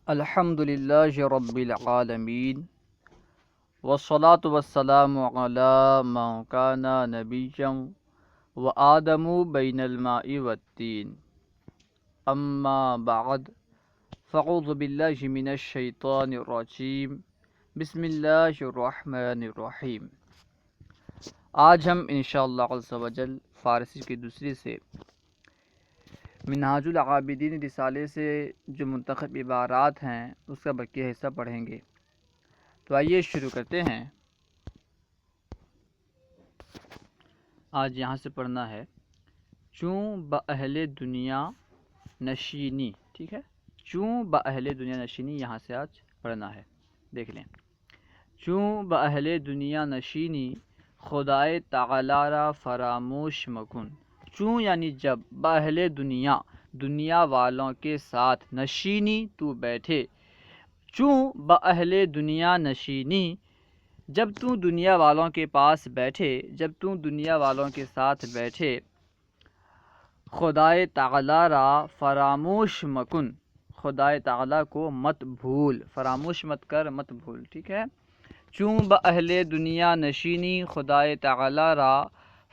الحمد للہ رب العالمین والصلاة والسلام علی من کان نبیا وآدم بین الماء والطین اما بعد فاعوذ باللہ من الشیطان الرجیم بسم اللہ الرحمن الرحیم۔ آج ہم انشاءاللہ عز و جل فارسی کی دوسری سے منہاج العابدین رسالے سے جو منتخب عبارات ہیں اس کا بقیہ حصہ پڑھیں گے۔ تو آئیے شروع کرتے ہیں۔ آج یہاں سے پڑھنا ہے چوں بأہل دنیا نشینی، ٹھیک ہے، چوں بأہل دنیا نشینی یہاں سے آج پڑھنا ہے، دیکھ لیں۔ چوں بأہل دنیا نشینی خدائے تعالی را فراموش مکن، چوں یعنی جب، بأہل دنیا دنیا والوں کے ساتھ، نشینی تو بیٹھے، چوں بأہل دنیا نشینی جب تو دنیا والوں کے پاس بیٹھے، جب تو دنیا والوں کے ساتھ بیٹھے، خدائے تعالی را فراموش مکن، خدائے تعالی کو مت بھول، فراموش مت کر، مت بھول، ٹھیک ہے۔ چوں بأہل دنیا نشینی خدائے تعالی را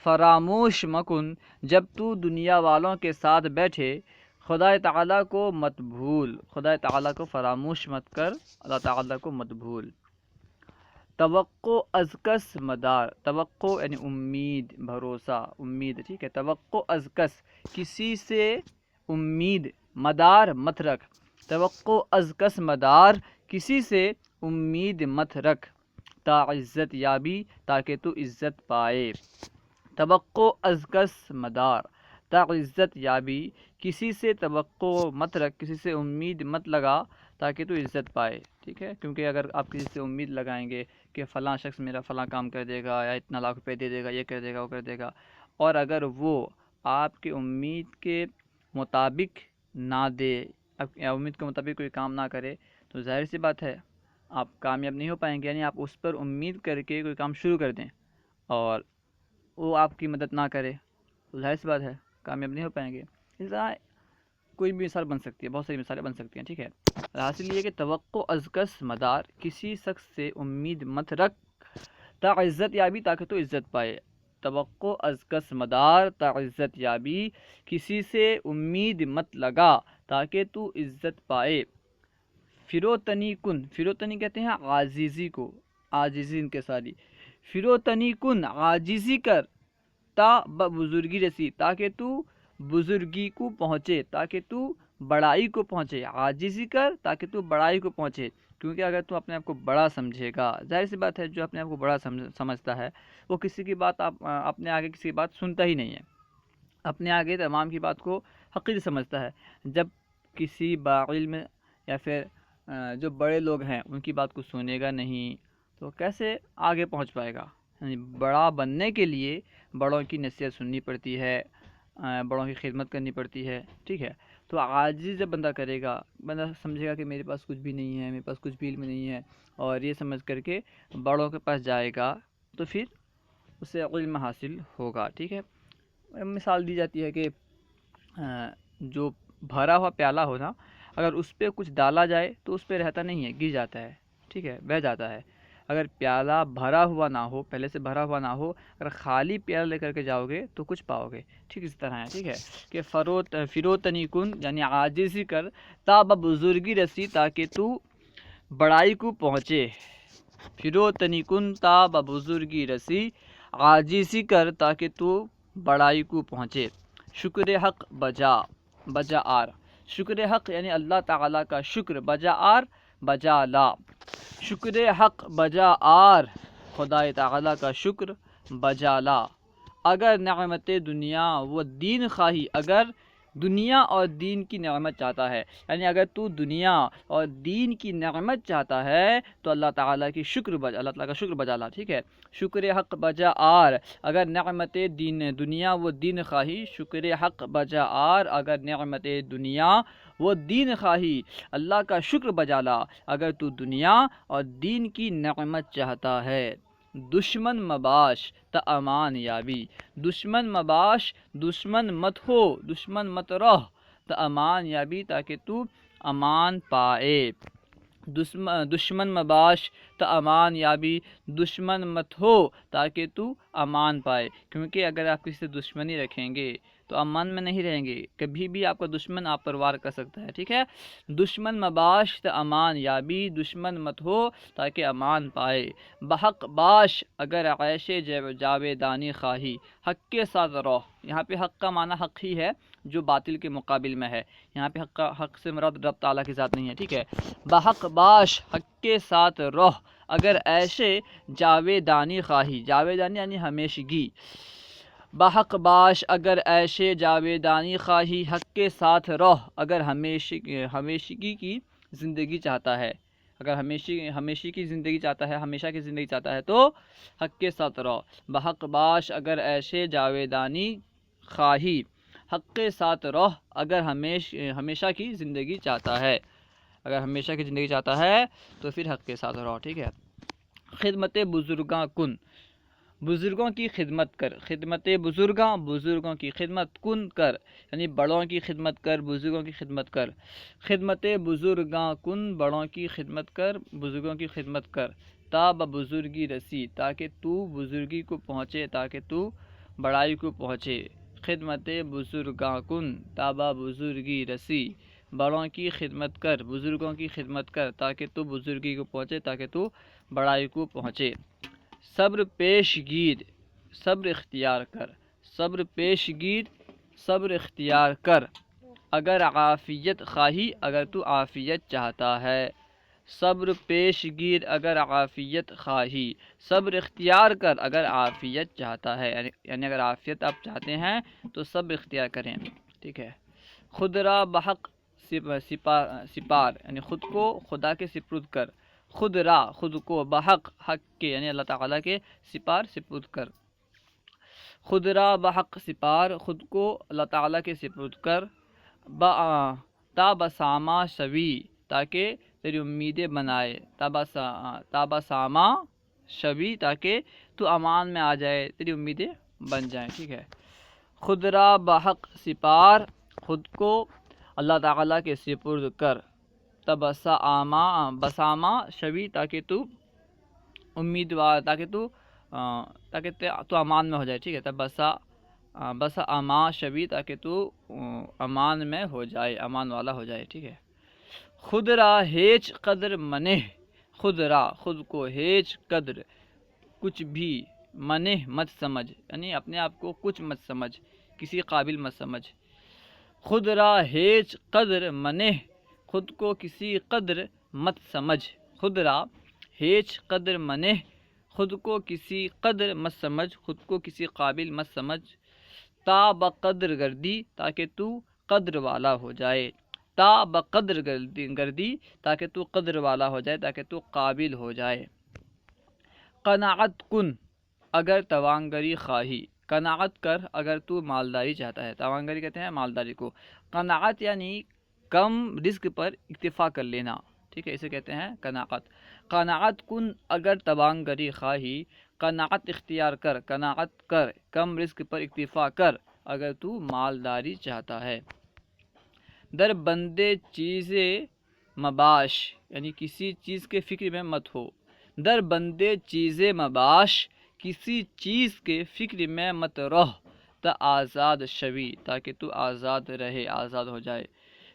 فراموش مکن، جب تو دنیا والوں کے ساتھ بیٹھے، خدائے تعالی کو مت بھول، خدائے تعالی کو فراموش مت کر، اللہ تعالی کو مت بھول۔ توقع از کس مدار، توقع یعنی امید، بھروسہ، امید، ٹھیک ہے۔ توقع از کس کسی سے امید، مدار مت رکھ، توقع از کس مدار کسی سے امید مت رکھ، تا عزت یابی تاکہ تو عزت پائے۔ توقع از کس مدار تا عزت یابی، کسی سے توقع مت رکھ، کسی سے امید مت لگا تاکہ تو عزت پائے، ٹھیک ہے۔ کیونکہ اگر آپ کسی سے امید لگائیں گے کہ فلاں شخص میرا فلاں کام کر دے گا، یا اتنا لاکھ روپے دے دے گا، یہ کر دے گا، وہ کر دے گا، اور اگر وہ آپ کی امید کے مطابق نہ دے، یا امید کے مطابق کوئی کام نہ کرے، تو ظاہر سی بات ہے آپ کامیاب نہیں ہو پائیں گے۔ یعنی آپ اس پر امید کر کے کوئی کام شروع کر دیں اور وہ آپ کی مدد نہ کرے، تو ظاہر سی بات ہے کامیاب نہیں ہو پائیں گے۔ اس طرح کوئی بھی مثال بن سکتی ہے، بہت ساری مثالیں بن سکتی ہیں، ٹھیک ہے۔ حاصل یہ کہ توقع از کس مدار، کسی شخص سے امید مت رکھ، تا عزت یابی تاکہ تو عزت پائے۔ توقع از کس مدار تا عزت یابی، کسی سے امید مت لگا تاکہ تو عزت پائے۔ فروتنی کن، فروتنی کہتے ہیں عاجزی کو، عاجزی ان کے ساری، فروتنی کن عاجزی کر، تا بزرگی رسی تاکہ تو بزرگی کو پہنچے، تاکہ تو بڑائی کو پہنچے، عاجزی کر تاکہ تو بڑائی کو پہنچے۔ کیونکہ اگر تو اپنے آپ کو بڑا سمجھے گا، ظاہر سی بات ہے جو اپنے آپ کو بڑا سمجھتا ہے وہ کسی کی بات، اپنے آگے کسی کی بات سنتا ہی نہیں ہے، اپنے آگے تمام کی بات کو حقیر سمجھتا ہے۔ جب کسی باعلم یا پھر جو بڑے لوگ ہیں ان کی بات کو سنے گا نہیں تو کیسے آگے پہنچ پائے گا؟ یعنی بڑا بننے کے لیے بڑوں کی نصیحت سننی پڑتی ہے، بڑوں کی خدمت کرنی پڑتی ہے، ٹھیک ہے۔ تو عاجزی جب بندہ کرے گا، بندہ سمجھے گا کہ میرے پاس کچھ بھی نہیں ہے، میرے پاس کچھ بھی علم نہیں ہے، اور یہ سمجھ کر کے بڑوں کے پاس جائے گا تو پھر اسے علم حاصل ہوگا، ٹھیک ہے۔ مثال دی جاتی ہے کہ جو بھرا ہوا پیالہ ہو نا، اگر اس پہ کچھ ڈالا جائے تو اس پہ رہتا نہیں ہے، گر جاتا ہے، ٹھیک ہے، بہہ جاتا ہے۔ اگر پیالہ بھرا ہوا نہ ہو، پہلے سے بھرا ہوا نہ ہو، اگر خالی پیالہ لے کر کے جاؤ گے تو کچھ پاؤ گے، ٹھیک اس طرح ہے، ٹھیک ہے کہ فروتنی کن یعنی عاجزی کر، تا بزرگی رسی تاکہ تو بڑائی کو پہنچے۔ فروتنی کن تا بزرگی رسی، عاجزی کر تاکہ تو بڑائی کو پہنچے۔ شکر حق بجا، بجا آر، شکر حق یعنی اللہ تعالیٰ کا شکر، بجا آر بجا لا، شکر حق بجا آر، خدائے تعالیٰ کا شکر بجا لا۔ اگر نعمت دنیا و دین خواہی، اگر دنیا اور دین کی نعمت چاہتا ہے، یعنی اگر تو دنیا اور دین کی نعمت چاہتا ہے تو اللہ تعالیٰ کی شکر بجا، اللہ تعالیٰ کا شکر بجا لا، ٹھیک ہے۔ شکر حق بجا آر، اگر نعمت دنیا و دین خواہی، شکر حق بجا آر، اگر نعمت دنیا و دین خواہی، اللہ کا شکر بجا لا، اگر تو دنیا اور دین کی نعمت چاہتا ہے۔ دشمن مباش تا امان یابی، دشمن مباش، دشمن مت ہو، دشمن مت رہ، تا امان یابی تاکہ تو امان پائے، دشمن مباش تا امان یابی، دشمن مت ہو تاکہ تو امان پائے، کیونکہ اگر آپ کسی سے دشمنی رکھیں گے تو امن میں نہیں رہیں گے، کبھی بھی آپ کا دشمن آپ پر وار کر سکتا ہے، ٹھیک ہے۔ دشمن مباش تا امان یابی، دشمن مت ہو تاکہ امان پائے، بحق باش اگر عیش جاویدانی خواہی، حق کے ساتھ رہو، یہاں پہ حق کا معنی حق ہی ہے جو باطل کے مقابل میں ہے، یہاں پہ حق سے مراد رب تعالیٰ کی ذات نہیں ہے، ٹھیک ہے۔ بحق باش حق کے ساتھ رہ اگر ایشے جاویدانی خواہی، جاویدانی یعنی ہمیشگی، بحق باش اگر ایشے جاویدانی خواہی، حق کے ساتھ رہ اگر ہمیشگی کی زندگی چاہتا ہے، اگر ہمیشہ کی زندگی چاہتا ہے، ہمیشہ کی زندگی چاہتا ہے تو حق کے ساتھ رہو، بحق باش اگر ایشے جاویدانی خواہی، حق کے ساتھ رہ اگر ہمیشہ کی زندگی چاہتا ہے، اگر ہمیشہ کی زندگی چاہتا ہے تو پھر حق کے ساتھ رہو، ٹھیک ہے۔ خدمت بزرگاں کن، بزرگوں کی خدمت کر، خدمت بزرگوں کی خدمت کن کر، یعنی بڑوں کی خدمت کر، بزرگوں کی خدمت کر، خدمت بزرگاں کن، بڑوں کی خدمت کر، بزرگوں کی خدمت کر، تا بزرگی رسی تاکہ تو بزرگی کو پہنچے، تاکہ تو بڑائی کو پہنچے، خدمت بزرگاں کن تا بزرگی رسی، بڑوں کی خدمت کر، بزرگوں کی خدمت کر تاکہ تو بزرگی کو پہنچے، تاکہ تو بڑائی کو پہنچے، صبر پیش گیر، صبر اختیار کر، صبر پیش گیر، صبر اختیار کر، اگر عافیت خواہی، اگر تو عافیت چاہتا ہے، صبر پیش گیر اگر عافیت خواہی، صبر اختیار کر اگر عافیت چاہتا ہے، یعنی اگر عافیت آپ چاہتے ہیں تو صبر اختیار کریں، ٹھیک ہے۔ خود را بحق سپار، یعنی خود کو خدا کے سپرد کر، خود را خود کو، بحق حق کے یعنی اللہ تعالیٰ کے، سپرد کر، خود را بحق سپار، خود کو اللہ تعالیٰ کے سپرد کر، تا بسامہ شوی تاکہ تیری امیدیں بنائے، تا بسامہ شوی تاکہ تو امان میں آ جائے، تیری امیدیں بن جائیں، ٹھیک ہے۔ خود را بحق سپار، خود کو اللہ تعالیٰ کے سپرد کر، بسامہ شوی تاکہ تو امیدوار، تاکہ تو امان میں ہو جائے، ٹھیک ہے۔ بس اما شوی تاکہ تو امان میں ہو جائے، امان والا ہو جائے، ٹھیک ہے۔ خود را ہیچ قدر منہ، خود را خود کو، ہیچ قدر کچھ بھی، منہ مت سمجھ، یعنی اپنے آپ کو کچھ مت سمجھ، کسی قابل مت سمجھ، خود را ہیچ قدر منہ، خود کو کسی قدر مت سمجھ، خود را ہیچ قدر منہ، خود کو کسی قدر مت سمجھ، خود کو کسی قابل مت سمجھ، تا بقدر گردی تاکہ تو قدر والا ہو جائے، تا بقدر گردی تاکہ تو قدر والا ہو جائے، تاکہ تو قابل ہو جائے، قناعت کن اگر توانگری خواہی، قناعت کر اگر تو مالداری چاہتا ہے، توانگری کہتے ہیں مالداری کو، قناعت یعنی کم رزق پر اکتفا کر لینا، ٹھیک ہے، اسے کہتے ہیں قناعت، قناعت کن اگر توانگری خواہی، قناعت اختیار کر، قناعت کر، کم رزق پر اکتفا کر اگر تو مالداری چاہتا ہے، در بندے چیز مباش یعنی کسی چیز کے فکر میں مت ہو، در بندے چیز مباش کسی چیز کے فکر میں مت رہ، تا آزاد شوی تاکہ تو آزاد رہے، آزاد ہو جائے،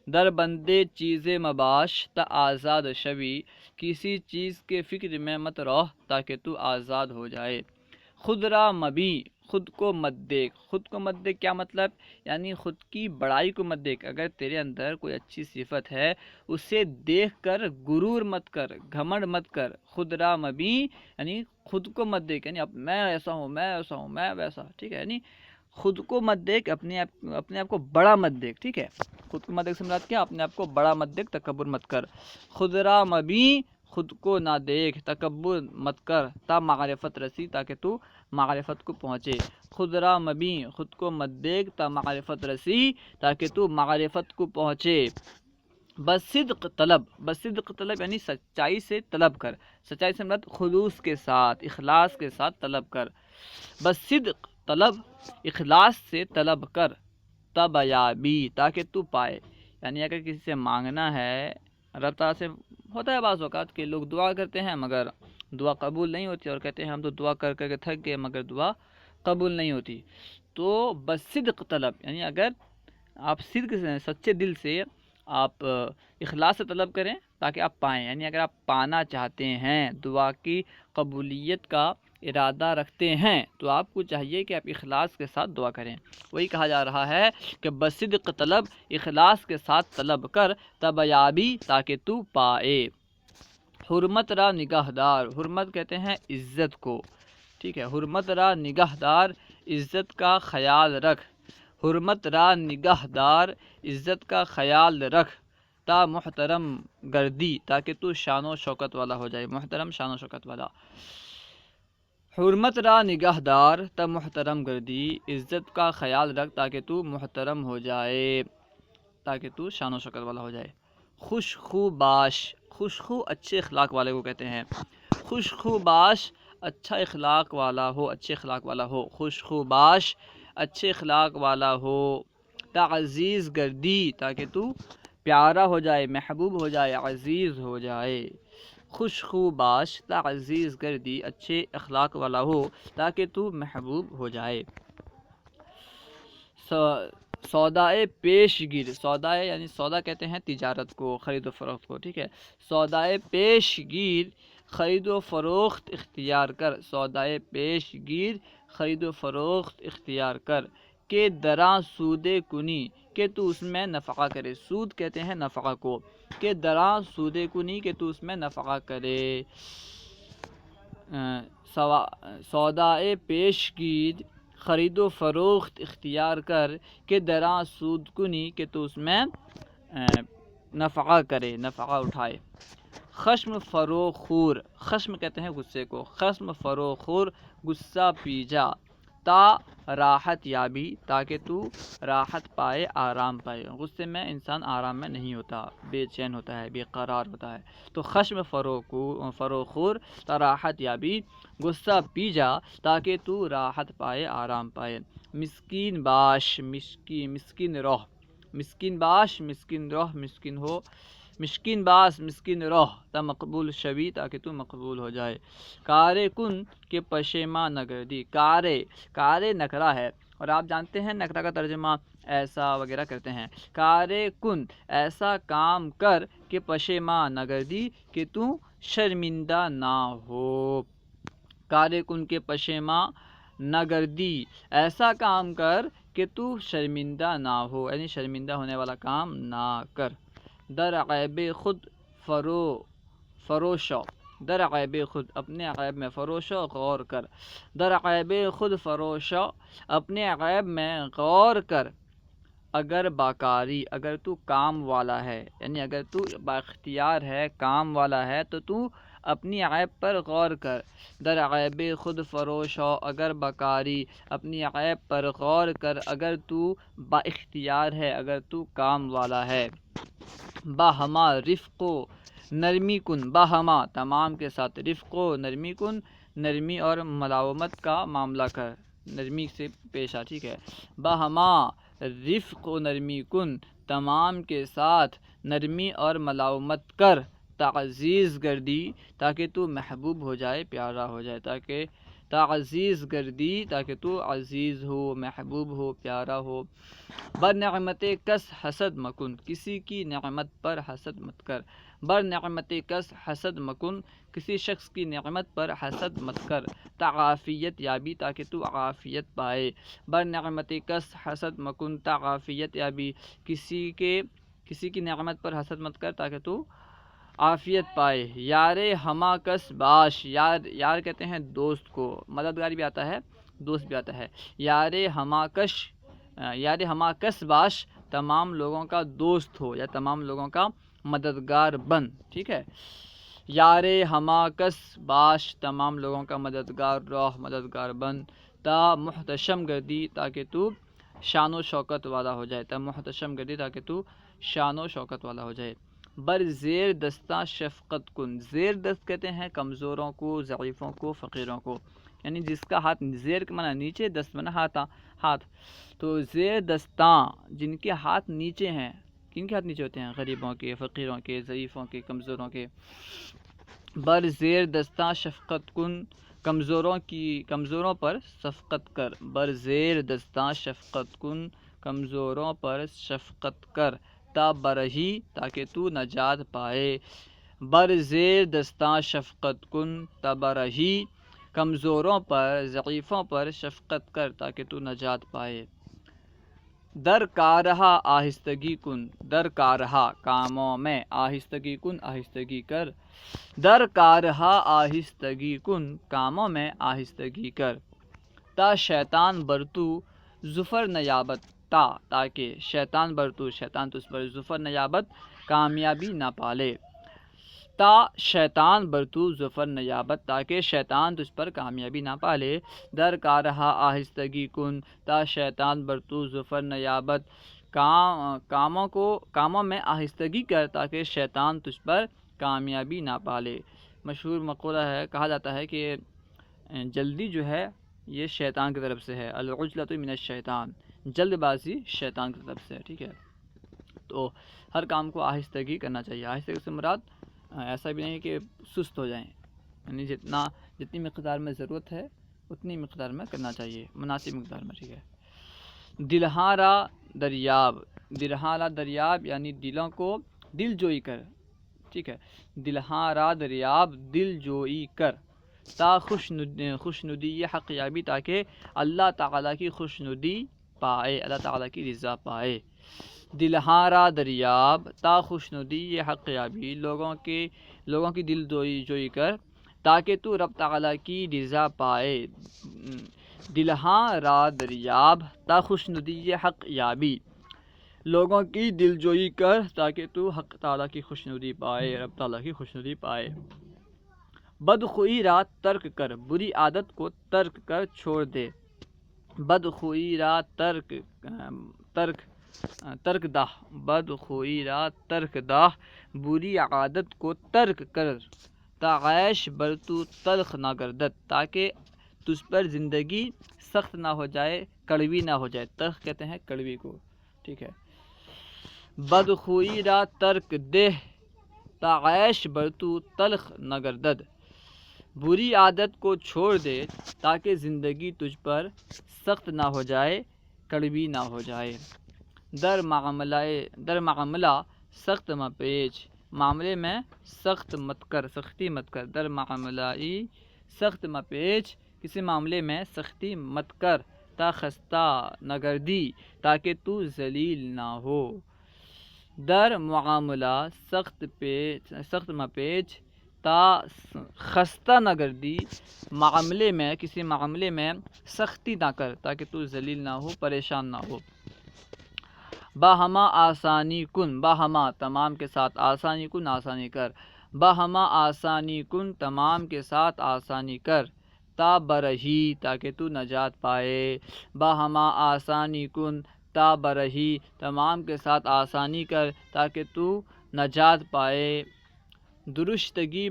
در بندے چیز مباش تا آزاد شوی کسی چیز کے فکر میں مت رہ تاکہ تو آزاد ہو جائے، خود را مبی خود کو مت دیکھ، خود کو مت دیکھ کیا مطلب، یعنی خود کی بڑائی کو مت دیکھ، اگر تیرے اندر کوئی اچھی صفت ہے اسے دیکھ کر غرور مت کر، گھمنڈ مت کر، خود را مبی یعنی خود کو مت دیکھ، یعنی اب میں ایسا ہوں، میں ایسا ہوں، میں ویسا، ٹھیک ہے، یعنی خود کو مت دیکھ، اپنے آپ کو بڑا مت دیکھ، ٹھیک ہے، خود کو مت دیکھ سے مراد کیا، اپنے آپ کو بڑا مت دیکھ، تکبر مت کر، خود را مبی خود کو نہ دیکھ، تکبر مت کر، تا معرفت رسی تاکہ تو معرفت کو پہنچے، خود را مبی خود کو مت دیکھ، تا معرفت رسی تاکہ تو معرفت کو پہنچے، بصدق طلب، بصدق طلب یعنی سچائی سے طلب کر، سچائی سے مراد خلوص کے ساتھ، اخلاص کے ساتھ طلب کر، بصدق طلب، اخلاص سے طلب کر، تب یابی تاکہ تو پائے، یعنی اگر کسی سے مانگنا ہے، رب تعالیٰ سے ہوتا ہے بعض اوقات کہ لوگ دعا کرتے ہیں مگر دعا قبول نہیں ہوتی، اور کہتے ہیں ہم تو دعا کر کر کے تھک گئے مگر دعا قبول نہیں ہوتی. تو بصدق طلب، یعنی اگر آپ صدق سے، سچے دل سے آپ اخلاص سے طلب کریں تاکہ آپ پائیں. یعنی اگر آپ پانا چاہتے ہیں، دعا کی قبولیت کا ارادہ رکھتے ہیں، تو آپ کو چاہیے کہ آپ اخلاص کے ساتھ دعا کریں. وہی کہا جا رہا ہے کہ بصدق طلب، اخلاص کے ساتھ طلب کر، تب یابی تاکہ تو پائے. حرمت را نگہدار، حرمت کہتے ہیں عزت کو، ٹھیک ہے. حرمت را نگہدار، عزت کا خیال رکھ. حرمت را نگہدار، عزت کا خیال رکھ. تا محترم گردی، تاکہ تو شان و شوکت والا ہو جائے. محترم، شان و شوکت والا. حرمت را نگہدار تا محترم گردی، عزت کا خیال رکھ تاکہ تو محترم ہو جائے، تاکہ تو شان و شوکت والا ہو جائے. خوش خو باش، خوش خو اچھے اخلاق والے کو کہتے ہیں. خوش خو باش، اچھا اخلاق والا ہو، اچھے اخلاق والا ہو. خوش خو باش، اچھے اخلاق والا ہو. تا عزیز گردی، تاکہ تو پیارا ہو جائے، محبوب ہو جائے، عزیز ہو جائے. خوش خو باش تا عزیز گردی، اچھے اخلاق والا ہو تاکہ تو محبوب ہو جائے. سودائے پیش گیر، سودائے یعنی سودا کہتے ہیں تجارت کو، خرید و فروخت کو، ٹھیک ہے. سودائے پیش گیر، خرید و فروخت اختیار کر. سودائے پیش گیر، خرید و فروخت اختیار کر. کہ دراں سود کنی، کہ تو اس میں نفقہ کرے. سود کہتے ہیں نفقہ کو. کہ دراں سود کنی، کہ تو اس میں نفقہ کرے. سودائے پیش گیر، خرید و فروخت اختیار کر. کہ دراں سود کنی، کہ تو اس میں نفقہ کرے، نفقہ اٹھائے. خشم فروخور، خشم کہتے ہیں غصے کو. خشم فروخور، غصہ پی جا. تا راحت یابی، تاکہ تو راحت پائے، آرام پائے. غصے میں انسان آرام میں نہیں ہوتا، بے چین ہوتا ہے، بے قرار ہوتا ہے. تو خشم فروخور تا راحت یابی، غصہ پی جا تاکہ تو راحت پائے، آرام پائے. مسکین باش، مسکین رہ. مسکین باش، مسکین رہ، مسکین ہو. مسکین باس، مسکین رہ تا مقبول شوی، تاکہ تو مقبول ہو جائے. کارے کن کے پشیماں نہ گردی. کارے نکرہ ہے، اور آپ جانتے ہیں نکرہ کا ترجمہ ایسا وغیرہ کرتے ہیں. کارے کن، ایسا کام کر کہ پشیماں نہ گردی، کہ تو شرمندہ نہ ہو. کارے کن کے پشیماں نہ گردی، ایسا کام کر کہ تو شرمندہ نہ ہو، یعنی شرمندہ ہونے والا کام نہ کر. در عیب خود فروشو، در عیب خود، اپنے عیب میں، فروشو غور کر. در عیب خود فروشو، اپنے عیب میں غور کر. اگر باکاری، اگر تو کام والا ہے، یعنی اگر تو بااختیار ہے، کام والا ہے، تو اپنی عیب پر غور کر. در عیب خود فروشو، اگر باکاری، اپنی عیب پر غور کر. اگر تو بااختیار ہے، اگر تو کام والا ہے. باہما رفق و نرمی کن، باہما تمام کے ساتھ، رفق و نرمی کن، نرمی اور ملاومت کا معاملہ کر، نرمی سے پیش آ، ٹھیک ہے. باہما رفق و نرمی کن، تمام کے ساتھ نرمی اور ملاومت کر. تعزیز گردی، تاکہ تو محبوب ہو جائے، پیارا ہو جائے. تاکہ تعزیز گردی، تاکہ تو عزیز ہو، محبوب ہو، پیارا ہو. بر نعمت کس حسد مکن، کسی کی نعمت پر حسد مت کر. بر نعمت کس حسد مکن، کسی شخص کی نعمت پر حسد مت کر. تعافیت یابی، تاکہ تو عافیت پائے. بر نعمت کس حسد مکن تعافیت یابی، کسی کی نعمت پر حسد مت کر تاکہ تو عافیت پائے. یار ہما کس باش، یار کہتے ہیں دوست کو، مددگار بھی آتا ہے، دوست بھی آتا ہے. یار ہما کس باش، تمام لوگوں کا دوست ہو یا تمام لوگوں کا مددگار بن، ٹھیک ہے. یار ہما کس باش، تمام لوگوں کا مددگار رہ، مددگار بن. تا محتشم گردی، تاکہ تو شان و شوکت والا ہو جائے. تا محتشم گردی، تاکہ تو شان و شوکت والا ہو جائے. بر زیر دستہ شفقت کن، زیر دست کہتے ہیں کمزوروں کو، ضعیفوں کو، فقیروں کو. یعنی جس کا ہاتھ، زیر کا معنی نیچے، دست معنی ہاتھ. تو زیر دستاں، جن کے ہاتھ نیچے ہیں، کن کے ہاتھ نیچے ہوتے ہیں؟ غریبوں کے، فقیروں کے، ضعیفوں کے، کمزوروں کے۔ بر زیر دستاں شفقت کن، کمزوروں پر شفقت کر، بر زیر دستاں شفقت کن، کمزوروں پر شفقت کر، تا برہی تاکہ تو نجات پائے، بر زیر دستاں شفقت کن تا برہی، کمزوروں پر ضعیفوں پر شفقت کر تاکہ تو نجات پائے۔ در کارہا آہستگی کن، در کارہا کاموں میں، آہستگی کن آہستگی کر، در کارہا آہستگی کن کاموں میں آہستگی کر، تا شیطان برتو ظفر نیابت، تاکہ شیطان برتو، شیطان تجھ پر ظفر نیابت کامیابی نہ پالے، تا شیطان برتو ظفر نیابت تاکہ شیطان تجھ پر کامیابی نہ پالے، در کارہا آہستگی کن تا شیطان برتو ظفر نیابت، کاموں میں آہستگی کر تاکہ شیطان تجھ پر کامیابی نہ پالے۔ مشہور مقولہ ہے، کہا جاتا ہے کہ جلدی جو ہے یہ شیطان کی طرف سے ہے، العجلۃ من الشیطان، جلد بازی شیطان کی طرف سے ہے، ٹھیک ہے۔ تو ہر کام کو آہستگی کرنا چاہیے۔ آہستگی سے مراد ایسا بھی نہیں کہ سست ہو جائیں، یعنی جتنی مقدار میں ضرورت ہے اتنی مقدار میں کرنا چاہیے، مناسب مقدار میں، ٹھیک ہے۔ دلہارا دریاب، دلہارا دریاب یعنی دلوں کو دل جوئی کر، ٹھیک ہے، دلہارا دریاب دل جوئی کر، تا خوشنودی حق یابی تاکہ اللہ تعالیٰ کی خوشنودی پائے، اللہ تعالیٰ کی رضا پائے۔ دلہارا دریاب تا خوشنودی حق یابی، لوگوں کی دل جوئی کر تاکہ تو رب تعالیٰ کی رضا پائے۔ دلہارا دریاب تا خوشنودی حق یابی، لوگوں کی دل جوئی کر تاکہ تو حق تعالیٰ کی خوشنودی پائے، رب تعالیٰ کی خوشنودی پائے۔ بدخوئی را ترک کر، بری عادت کو ترک کر چھوڑ دے، بدخوئی را ترک دہ، بدخوئی را ترک دہ، بری عادت کو ترک کر، تا عیش بر تو تلخ نہ گردد، تاکہ تجھ پر زندگی سخت نہ ہو جائے، کڑوی نہ ہو جائے، تلخ کہتے ہیں کڑوی کو، ٹھیک ہے۔ بدخوئی را ترک دہ، تا عیش بر تو تلخ نہ گردد، بری عادت کو چھوڑ دے تاکہ زندگی تجھ پر سخت نہ ہو جائے، کڑوی نہ ہو جائے۔ در معاملہ سخت مہ پیچ، معاملے میں سخت مت کر، سختی مت کر، در معاملہ سخت مہ پیچ، کسی معاملے میں سختی مت کر، تا خستہ نہ گردی تاکہ تو ذلیل نہ ہو، در معاملہ سخت مہ پیچ، تا خستہ نہ گردی، کسی معاملے میں سختی نہ کر تاکہ تو ذلیل نہ ہو، پریشان نہ ہو۔ باہما آسانی کن، باہما تمام کے ساتھ، آسانی کن آسانی کر، باہما آسانی کن تمام کے ساتھ آسانی کر، تا برہی تاکہ تو نجات پائے، باہما آسانی کن تا برہی تمام کے ساتھ آسانی کر تاکہ تو نجات پائے۔ درشتگی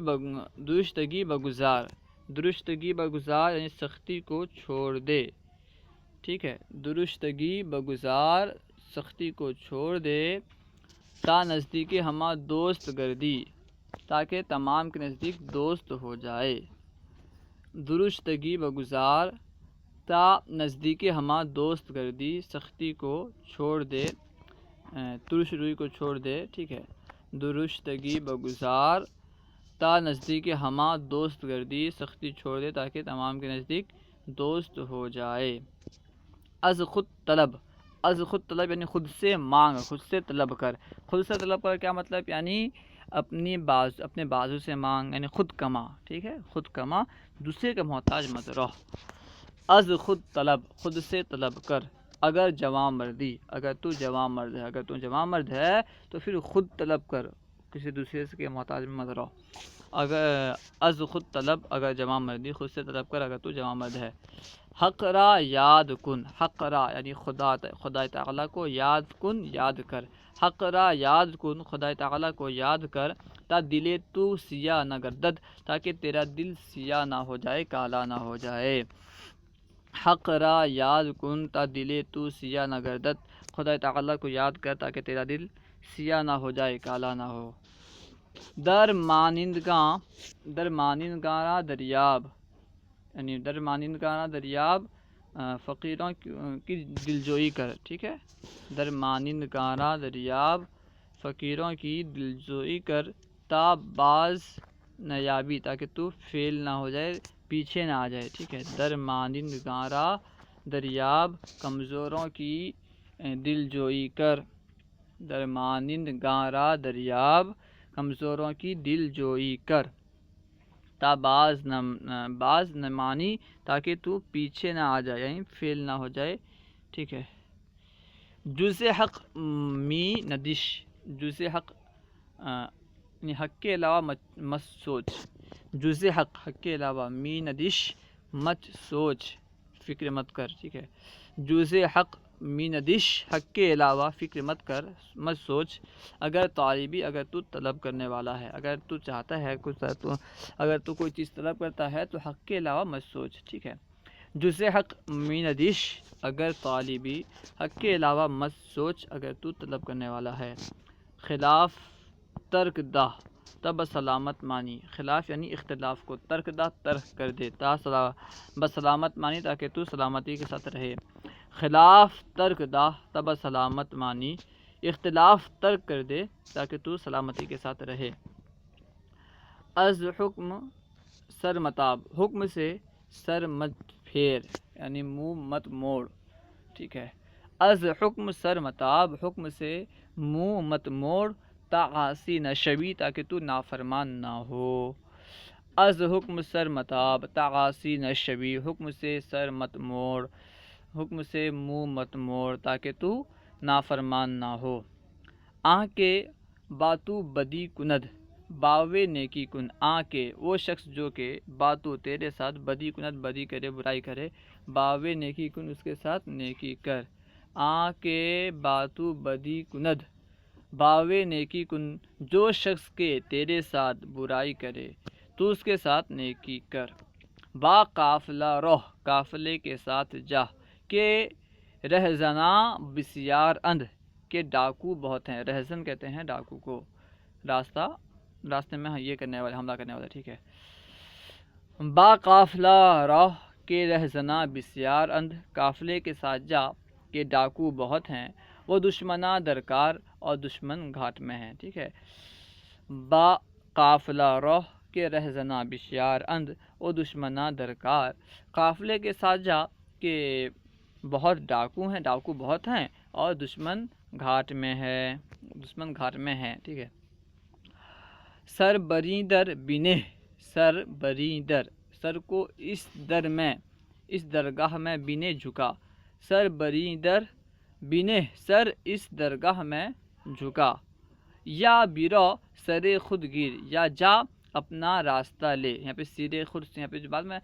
بگزار، درشتگی بگزار یعنی سختی کو چھوڑ دے، ٹھیک ہے، درشتگی بگزار سختی کو چھوڑ دے، تا نزدیک ہما دوست گردی، تاکہ تمام کے نزدیک دوست ہو جائے، درشتگی بگزار تا نزدیک ہما دوست گردی، سختی کو چھوڑ دے، ترش روی کو چھوڑ دے، ٹھیک ہے، درشتگی بگزار تا نزدیک ہما دوست گردی، سختی چھوڑ دے تاکہ تمام کے نزدیک دوست ہو جائے۔ از خود طلب، از خود طلب یعنی خود سے مانگ، خود سے طلب کر، خود سے طلب کر کیا مطلب، یعنی اپنے بازو سے مانگ، یعنی خود کما، ٹھیک ہے، خود کما، دوسرے کا محتاج مت رہو۔ از خود طلب، خود سے طلب کر، اگر جوان مردی، اگر تو جوان مرد ہے، اگر تو جوان مرد ہے تو پھر خود طلب کر، کسی دوسرے کے محتاج مت رہو۔ اگر از خود طلب، اگر جوان مردی، خود سے طلب کر اگر تو جوان مرد ہے۔ حق را یاد کن، حق را یعنی خدا تعالیٰ کو یاد کن، یاد کر، حق را یاد کن، خدا تعالیٰ کو یاد کر، تا دل تو سیاہ نہ گردد، تاکہ تیرا دل سیاہ نہ ہو جائے، کالا نہ ہو جائے۔ حق را یاد کن تا دل تو سیاہ نہ گردد، خدا تعالیٰ کو یاد کر تاکہ تیرا دل سیاہ نہ ہو جائے کالا نہ ہو۔ درمانندگاں دریاب، یعنی درمانندگاں دریاب فقیروں کی دلجوئی کر، ٹھیک ہے، درمانندگاں دریاب فقیروں کی دلجوئی کر، تا باز نیابی، تاکہ تو فیل نہ ہو جائے، پیچھے نہ آ جائے، ٹھیک ہے، درمانندگاں دریاب کمزوروں کی دلجوئی کر، درمانندگاں دریاب کمزوروں کی دلجوئی کر، تا باز نہ مانی، تاکہ تو پیچھے نہ آ جائے، یعنی فیل نہ ہو جائے، ٹھیک ہے۔ جز حق می ندش، جز حق یعنی حق کے علاوہ مت سوچ، جز حق کے علاوہ، می ندش مت سوچ، فکر مت کر، ٹھیک ہے، جز حق می ندش حق کے علاوہ فکر مت کر، مت سوچ، اگر طالبی، اگر تو طلب کرنے والا ہے، اگر تو چاہتا ہے کچھ، اگر تو کوئی چیز طلب کرتا ہے تو حق کے علاوہ مت سوچ، ٹھیک ہے۔ جز حق می ندش، اگر طالبی، حق کے علاوہ مت سوچ، اگر تو طلب کرنے والا ہے۔ خلاف ترک دہ، تب سلامت مانی، خلاف یعنی اختلاف کو، ترک دہ ترک کر دے، بسلامت مانی، تاکہ تو سلامتی کے ساتھ رہے۔ خلاف ترک دہ تب سلامت مانی، اختلاف ترک کر دے تاکہ تو سلامتی کے ساتھ رہے۔ از حکم سر متاب، حکم سے سر مت پھیر، یعنی منہ مت موڑ، ٹھیک ہے۔ از حکم سر متاب، حکم سے منہ مت موڑ، تعاصی نہ شوی، تاکہ تو نافرمان نہ ہو۔ از حکم سر متاب، تعاصی نہ شوی، حکم سے سر مت موڑ، حکم سے منہ مت موڑ، تاکہ تو نافرمان نہ ہو۔ آن کے باتو بدی کند، باوے نیکی کن، آن کے وہ شخص جو کہ باتو تیرے ساتھ، بدی کند بدی کرے، برائی کرے، باوے نیکی کن اس کے ساتھ نیکی کر۔ آن کے باتو بدی کند، باوے نیکی کن، جو شخص کے تیرے ساتھ برائی کرے تو اس کے ساتھ نیکی کر۔ با قافلہ روح، قافلے کے ساتھ جا، کہ رہزناں بسیار اندھ، کہ ڈاکو بہت ہیں، رہزن کہتے ہیں ڈاکو کو، راستے میں یہ کرنے والے، حملہ کرنے والے، ٹھیک ہے۔ با قافلہ روح، کہ رہزناں بسیار اندھ، قافلے کے ساتھ جا کہ ڈاکو بہت ہیں، وہ دشمناں درکار، اور دشمن گھاٹ میں ہیں، ٹھیک ہے۔ با قافلہ روح، کہ رہزناں بسیار اندھ، وہ دشمناں درکار، قافلے کے ساتھ جا کہ بہت ڈاکو ہیں، ڈاکو بہت ہیں، اور دشمن گھاٹ میں ہے، ٹھیک ہے۔ سر بریندر بنے، سر بریندر، سر کو اس در میں، اس درگاہ میں، بنے جھکا، سر بریندر بنے، سر اس درگاہ میں جھکا۔ یا بیرو سر خود گیر، یا جا اپنا راستہ لے، یہاں پہ سیرے خود، یہاں پہ جو بعد میں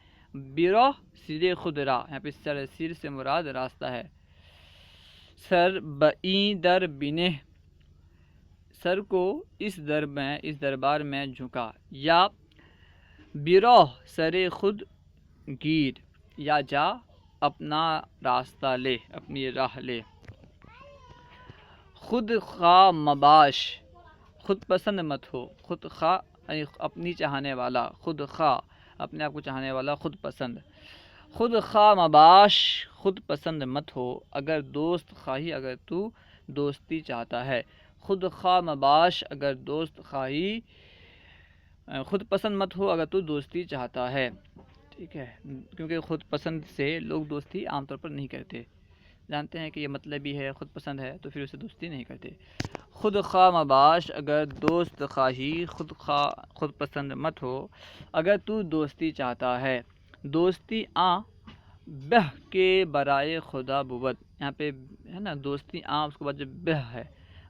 بیرو سیرے خود را، یہاں پہ سیر سے مراد راستہ ہے۔ سر بریندر بنے، سر کو اس دربار میں جھکا، یا بیرو سر خود گیر، یا جا اپنا راستہ لے، اپنی راہ لے۔ خود خواہ مباش، خود پسند مت ہو، خود خواہ یعنی اپنی چاہنے والا، خود خواہ اپنے آپ کو چاہنے والا، خود پسند۔ خود خواہ مباش، خود پسند مت ہو، اگر دوست خواہی، اگر تو دوستی چاہتا ہے۔ خود خواہ مباش، اگر دوست خواہی، خود پسند مت ہو اگر تو دوستی چاہتا ہے، ٹھیک ہے، کیونکہ خود پسند سے لوگ دوستی عام طور پر نہیں کرتے، جانتے ہیں کہ یہ مطلبی ہے، خود پسند ہے، تو پھر اسے دوستی نہیں کرتے۔ خود خواہ مباش، اگر دوست خواہی، خود پسند مت ہو، اگر تو دوستی چاہتا ہے۔ دوستی بہ کے برائے خدا بود، یہاں پہ ہے نا دوستی اس کے بعد جو بہ ہے،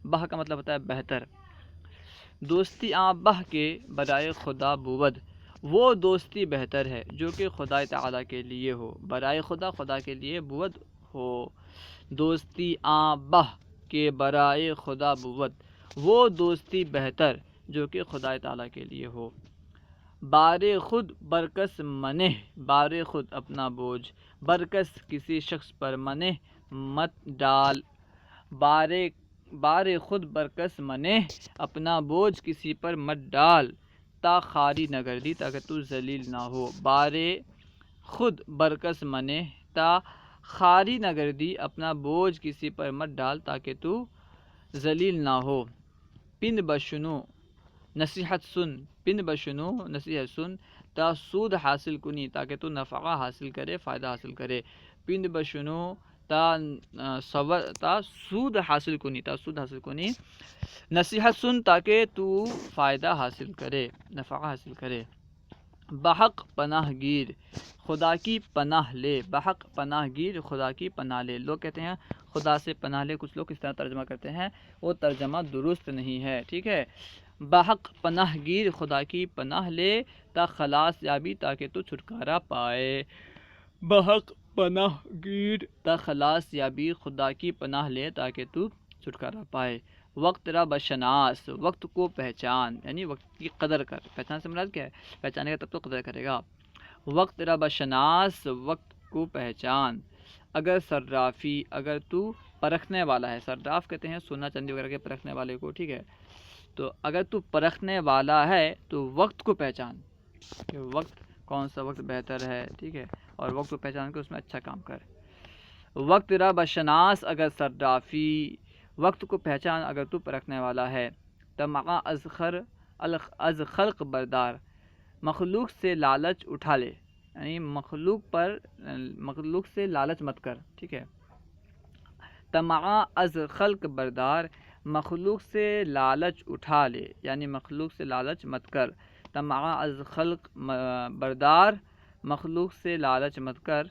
بہ کا مطلب ہوتا ہے بہتر۔ دوستی بہ کے برائے خدا بود، وہ دوستی بہتر ہے جو کہ خدا تعالیٰ کے لیے ہو، برائے خدا، خدا کے لیے بود ہو۔ دوستی بہ کے برائے خدا بود، وہ دوستی بہتر جو کہ خدا تعالیٰ کے لیے ہو۔ بار خود برکس منہ، بار خود اپنا بوجھ، برکس کسی شخص پر، منہ مت ڈال، بار بار خود برکس منے اپنا بوجھ کسی پر مت ڈال تا خاری نہ گردی تاکہ تو ذلیل نہ ہو. بار خود برکس منے تا خاری نہ گردی اپنا بوجھ کسی پر مت ڈال تاکہ تو ذلیل نہ ہو. پن بشنو نصیحت سن، پن بشنو نصیحت سن تا سود حاصل کنی تاکہ تو نفع حاصل کرے، فائدہ حاصل کرے. پن بشنو تا سود حاصل کنی، تا سود حاصل کنی. نصیحت سن تاکہ تو فائدہ حاصل کرے، نفع حاصل کرے. بحق پناہ گیر خدا کی پناہ لے، بحق پناہ گیر خدا کی پناہ لے. لوگ کہتے ہیں خدا سے پناہ لے، کچھ لوگ اس طرح ترجمہ کرتے ہیں، وہ ترجمہ درست نہیں ہے. ٹھیک ہے، بحق پناہ گیر خدا کی پناہ لے تا خلاص یابی تاکہ تو چھٹکارا پائے. بحق پناہ گیر تا خلاص یابی خدا کی پناہ لے تاکہ تو چھٹکارا پائے. وقت را بشناس وقت کو پہچان، یعنی وقت کی قدر کر. پہچان سے مراد کیا ہے؟ پہچانے گا تب تو قدر کرے گا. وقت را بشناس وقت کو پہچان. اگر صرافی، اگر تو پرکھنے والا ہے، صراف کہتے ہیں سونا چاندی وغیرہ کے پرکھنے والے کو. ٹھیک ہے، تو اگر تو پرکھنے والا ہے تو وقت کو پہچان کہ وقت کون سا وقت بہتر ہے. ٹھیک ہے، اور وقت کو پہچان کے اس میں اچھا کام کر. وقت را بشناس اگر صرافی، وقت کو پہچان اگر تو پرکھنے والا ہے. طمع از خلق بردار مخلوق سے لالچ اٹھا لے، یعنی مخلوق سے لالچ مت کر. ٹھیک ہے، طمع از خلق بردار مخلوق سے لالچ اٹھا لے، یعنی مخلوق سے لالچ مت کر. طمع از خلق بردار مخلوق سے لالچ مت کر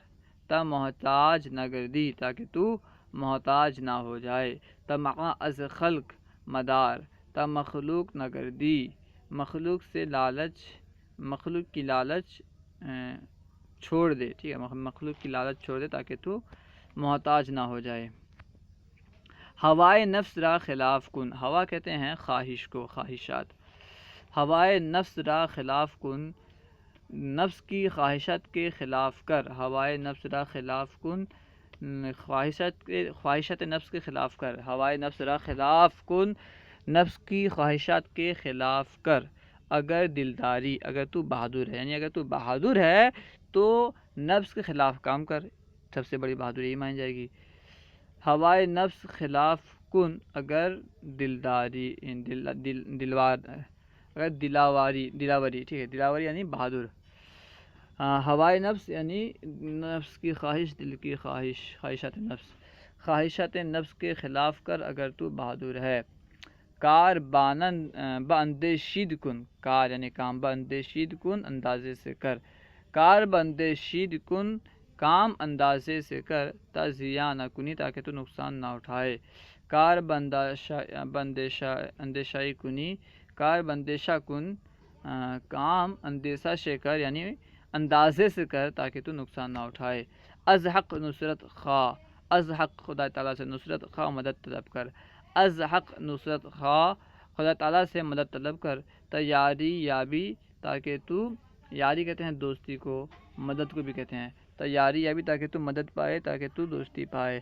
تا محتاج نہ گردی تاکہ تو محتاج نہ ہو جائے. طمع از خلق مدار تا مخلوق نہ گردی، مخلوق سے لالچ، مخلوق کی لالچ چھوڑ دے. ٹھیک ہے، مخلوق کی لالچ چھوڑ دے تاکہ تو محتاج نہ ہو جائے. ہوائے نفس را خلاف کن، ہوا کہتے ہیں خواہش کو، خواہشات. ہوائے نفس را خلاف کن، نفس کی خواہشات کے خلاف کر. ہوائے نفس را خلاف کن، خواہشات نفس کے خلاف کر. ہوائے نفس را خلاف کن، نفس کی خواہشات کے خلاف کر. اگر دلداری، اگر تو بہادر ہے، یعنی اگر تو بہادر ہے تو نفس کے خلاف کام کر، سب سے بڑی بہادری یہی مانی جائے گی. ہوائے نفس خلاف کن اگر دلداری، اگر دلاوری. ٹھیک ہے، دلاوری یعنی بہادر. ہوائے نفس یعنی نفس کی خواہش، دل کی خواہش، خواہشات نفس، خواہشات نفس کے خلاف کر اگر تو بہادر ہے. کار باندیشید کن، کار یعنی کام، باندیشید کن اندازے سے کر. کار باندیشید کن کام اندازے سے کر تا ضیاء نہ کنی تاکہ تو نقصان نہ اٹھائے. کار اندیشائی کنی، کار بندیشہ کن کام اندیشہ سے کر، یعنی اندازے سے کر تاکہ تو نقصان نہ اٹھائے. از حق نصرت خواہ، از حق خدا تعالیٰ سے نصرت خواہ مدد طلب کر. از حق نصرت خواہ خدا تعالیٰ سے مدد طلب کر تا یاری یابی تاکہ تو، یاری کہتے ہیں دوستی کو، مدد کو بھی کہتے ہیں، تا یاری یابی تاکہ تو مدد پائے، تاکہ تو دوستی پائے.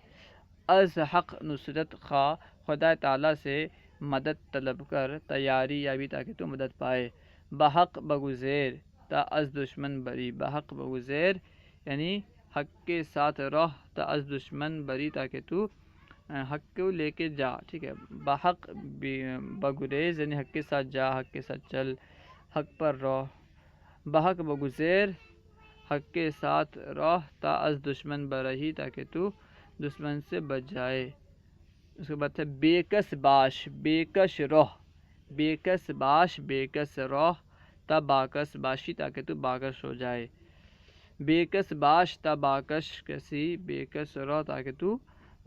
از حق نصرت خواہ خدا تعالیٰ سے مدد طلب کر تا یاری یابی تاکہ تو مدد پائے. بحق بگزیر تا از دشمن بری، بحق بگزیر یعنی حق کے ساتھ رہ تا از دشمن بری تاکہ تو حق کو لے کے جا. ٹھیک ہے، بحق بگریز یعنی حق کے ساتھ جا، حق کے ساتھ چل، حق پر رہ. بحق بگزیر حق کے ساتھ رہ تا از دشمن برہی تاکہ تو دشمن سے بچ جائے. اس کے بعد ہے بےکس باش، بےکش رہ، بےکس باش بےکس رہ تا باکس باشی تاکہ تو باکش ہو جائے. بےکس باش تا باکش کسی، بےکس رہ تاکہ تو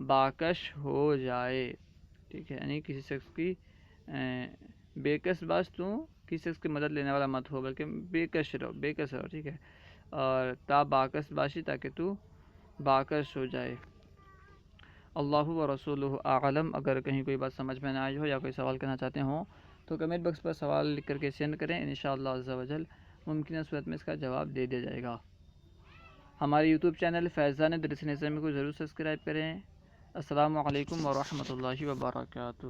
باکش ہو جائے. ٹھیک ہے، یعنی کسی شخص کی بےکس باش، تو کسی شخص کی مدد لینے والا مت ہو بلکہ بےکش رہو، بےکس رہو. ٹھیک ہے، اور تا باکس باشی تاکہ تو باکش ہو جائے. اللہ و رسولہ اعلم. اگر کہیں کوئی بات سمجھ میں نہ آئی ہو یا کوئی سوال کرنا چاہتے ہوں تو کمنٹ باکس پر سوال لکھ کر کے سینڈ کریں، انشاءاللہ عز و جل ممکنہ صورت میں اس کا جواب دے دیا جائے گا. ہمارے یوٹیوب چینل فیضان درس اسلامی کو ضرور سبسکرائب کریں. السلام علیکم ورحمۃ اللہ وبرکاتہ.